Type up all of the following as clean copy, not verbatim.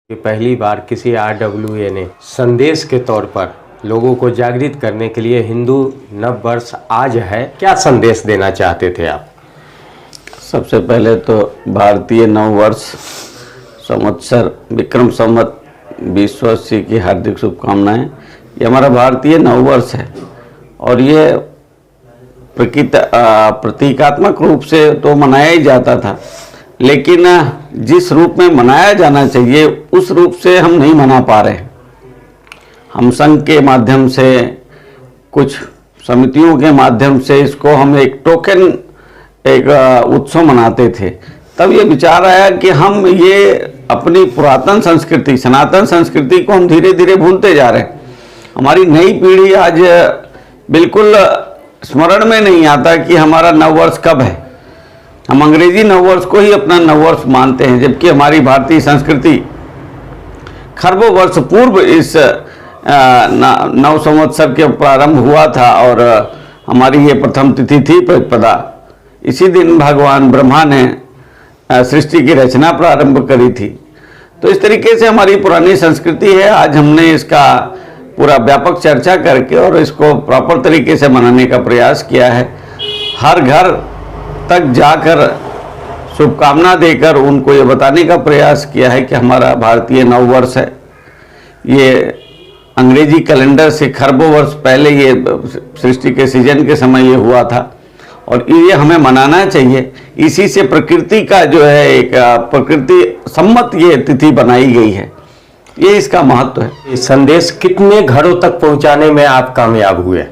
कि पहली बार किसी RWA ने संदेश के तौर पर लोगों को जागृत करने के लिए हिंदू नव वर्ष आज है, क्या संदेश देना चाहते थे आप? सबसे पहले तो भारतीय नव वर्ष संवत्सर विक्रम संवत 2080 की हार्दिक शुभकामनाएं। ये हमारा भारतीय नव वर्ष है और ये प्रतीकात्मक रूप से तो मनाया ही जाता था, लेकिन जिस रूप में मनाया जाना चाहिए उस रूप से हम नहीं मना पा रहे। हम संघ के माध्यम से, कुछ समितियों के माध्यम से इसको हम एक टोकन, एक उत्सव मनाते थे। तब ये विचार आया कि हम ये अपनी पुरातन संस्कृति, सनातन संस्कृति को हम धीरे धीरे भूलते जा रहे हैं। हमारी नई पीढ़ी आज बिल्कुल स्मरण में नहीं आता कि हमारा नववर्ष कब है। हम अंग्रेजी नववर्ष को ही अपना नववर्ष मानते हैं, जबकि हमारी भारतीय संस्कृति खरबों वर्ष पूर्व इस नव संवत्सर के प्रारंभ हुआ था और हमारी ये प्रथम तिथि थी प्रतिपदा। इसी दिन भगवान ब्रह्मा ने सृष्टि की रचना प्रारंभ करी थी। तो इस तरीके से हमारी पुरानी संस्कृति है। आज हमने इसका पूरा व्यापक चर्चा करके और इसको प्रॉपर तरीके से मनाने का प्रयास किया है। हर घर तक जाकर शुभकामना देकर उनको ये बताने का प्रयास किया है कि हमारा भारतीय नव वर्ष है। ये अंग्रेजी कैलेंडर से खरबों वर्ष पहले ये सृष्टि के सीजन के समय ये हुआ था और ये हमें मनाना चाहिए। इसी से प्रकृति का जो है एक प्रकृति सम्मत ये तिथि बनाई गई है, ये इसका महत्व है। ये संदेश कितने घरों तक पहुंचाने में आप कामयाब हुए?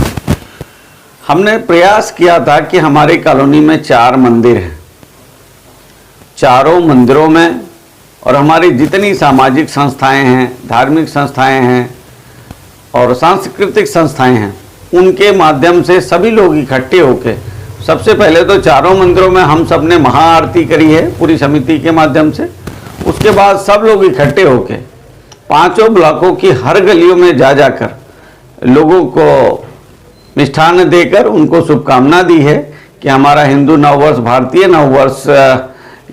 हमने प्रयास किया था कि हमारी कॉलोनी में 4 मंदिर हैं। चारों मंदिरों में और हमारी जितनी सामाजिक संस्थाएं हैं, धार्मिक संस्थाएं हैं और सांस्कृतिक संस्थाएं हैं, उनके माध्यम से सभी लोग इकट्ठे होकर सबसे पहले तो चारों मंदिरों में हम सब ने महाआरती करी है पूरी समिति के माध्यम से। उसके बाद सब लोग इकट्ठे होकर 5 ब्लॉकों की हर गलियों में जा जाकर लोगों को मिष्ठान देकर उनको शुभकामना दी है कि हमारा हिंदू नववर्ष, भारतीय नववर्ष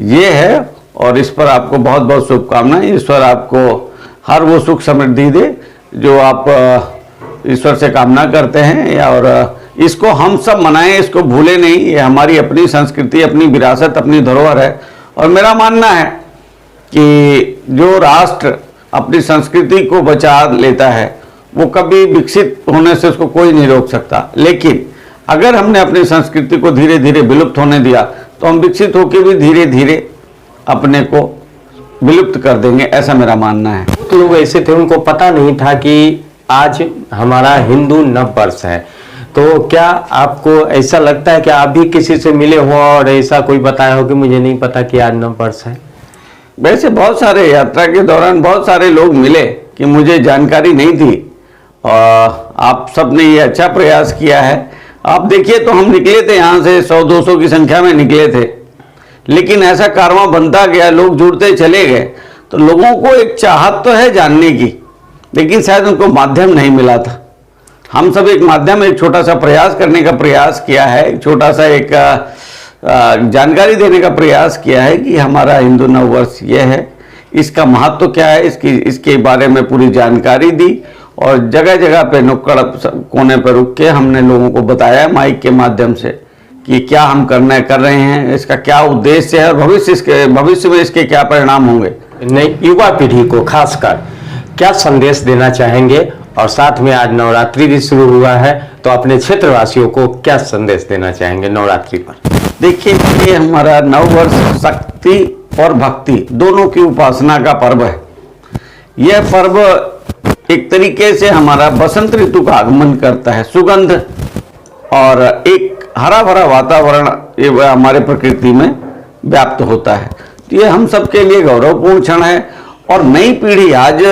ये है और इस पर आपको बहुत बहुत शुभकामनाएं। ईश्वर आपको हर वो सुख समृद्धि दे जो आप ईश्वर से कामना करते हैं और इसको हम सब मनाएं, इसको भूलें नहीं। ये हमारी अपनी संस्कृति, अपनी विरासत, अपनी धरोहर है। और मेरा मानना है कि जो राष्ट्र अपनी संस्कृति को बचा लेता है वो कभी विकसित होने से उसको कोई नहीं रोक सकता, लेकिन अगर हमने अपनी संस्कृति को धीरे धीरे विलुप्त होने दिया तो हम विकसित होकर भी धीरे धीरे अपने को विलुप्त कर देंगे, ऐसा मेरा मानना है। तो लोग ऐसे थे, उनको पता नहीं था कि आज हमारा हिंदू नव वर्ष है। तो क्या आपको ऐसा लगता है कि आप भी किसी से मिले हो और ऐसा कोई बताया हो कि मुझे नहीं पता कि आज नव वर्ष है? वैसे बहुत सारे यात्रा के दौरान बहुत सारे लोग मिले कि मुझे जानकारी नहीं थी और आप सब ने ये अच्छा प्रयास किया है। आप देखिए तो हम निकले थे यहाँ से 100-200 की संख्या में निकले थे, लेकिन ऐसा कारवां बनता गया, लोग जुड़ते चले गए। तो लोगों को एक चाहत तो है जानने की, लेकिन शायद उनको माध्यम नहीं मिला था। हम सब एक माध्यम, एक छोटा सा प्रयास करने का प्रयास किया है, एक छोटा सा एक जानकारी देने का प्रयास किया है कि हमारा हिंदू नव वर्ष ये है, इसका महत्व क्या है, इसके बारे में पूरी जानकारी दी और जगह जगह पे नुक्कड़ कोने पर रुक के हमने लोगों को बताया माइक के माध्यम से कि क्या हम कर रहे हैं, इसका क्या उद्देश्य है और भविष्य में इसके क्या परिणाम होंगे। नई युवा पीढ़ी को खासकर क्या संदेश देना चाहेंगे? और साथ में आज नवरात्रि भी शुरू हुआ है, तो अपने क्षेत्रवासियों को क्या संदेश देना चाहेंगे नवरात्रि पर? देखिए, ये हमारा नववर्ष शक्ति और भक्ति दोनों की उपासना का पर्व है। यह पर्व एक तरीके से हमारा बसंत ऋतु का आगमन करता है। सुगंध और एक हरा भरा वातावरण ये हमारे प्रकृति में व्याप्त होता है। तो ये हम सबके लिए गौरवपूर्ण क्षण है और नई पीढ़ी आज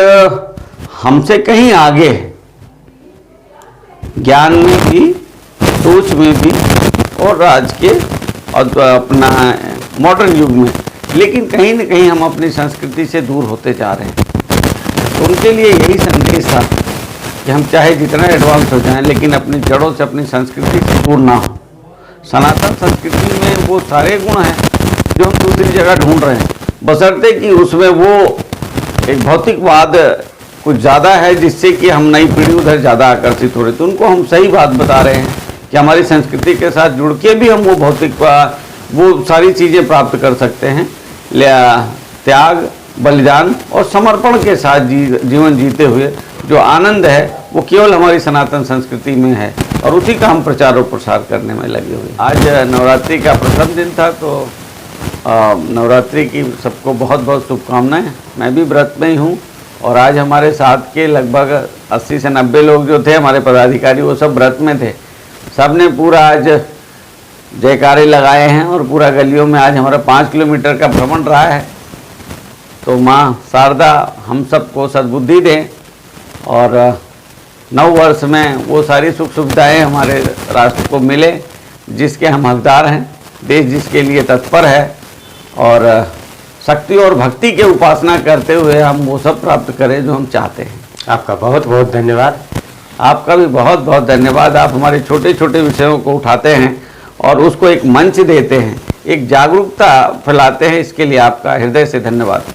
हमसे कहीं आगे है, ज्ञान में भी, सोच में भी और आज के और अपना मॉडर्न युग में, लेकिन कहीं न कहीं हम अपनी संस्कृति से दूर होते जा रहे हैं। तो उनके लिए यही संदेश था कि हम चाहे जितना एडवांस हो जाएं, लेकिन अपनी जड़ों से, अपनी संस्कृति से दूर ना हो। सनातन संस्कृति में वो सारे गुण हैं जो हम दूसरी जगह ढूंढ रहे हैं, बशर्ते कि उसमें वो एक भौतिकवाद कुछ ज़्यादा है, जिससे कि हम नई पीढ़ी उधर ज़्यादा आकर्षित हो रही। तो उनको हम सही बात बता रहे हैं कि हमारी संस्कृति के साथ जुड़ के भी हम वो भौतिकवाद, वो सारी चीज़ें प्राप्त कर सकते हैं। त्याग, बलिदान और समर्पण के साथ जीवन जीते हुए जो आनंद है वो केवल हमारी सनातन संस्कृति में है, और उसी का हम प्रचार और प्रसार करने में लगे हुए। आज नवरात्रि का प्रथम दिन था, तो नवरात्रि की सबको बहुत बहुत शुभकामनाएं। मैं भी व्रत में ही हूँ, और आज हमारे साथ के लगभग 80 से 90 लोग जो थे हमारे पदाधिकारी, वो सब व्रत में थे। सब ने पूरा आज जयकारे लगाए हैं, और पूरा गलियों में आज हमारा 5 किलोमीटर का भ्रमण रहा है। तो माँ शारदा हम सबको सद्बुद्धि दें, और नव वर्ष में वो सारी सुख सुविधाएं हमारे राष्ट्र को मिले जिसके हम हकदार हैं। देश जिसके लिए तत्पर है, और शक्ति और भक्ति के उपासना करते हुए हम वो सब प्राप्त करें जो हम चाहते हैं। आपका बहुत बहुत धन्यवाद। आपका भी बहुत बहुत धन्यवाद। आप हमारे छोटे छोटे विषयों को उठाते हैं और उसको एक मंच देते हैं, एक जागरूकता फैलाते हैं, इसके लिए आपका हृदय से धन्यवाद।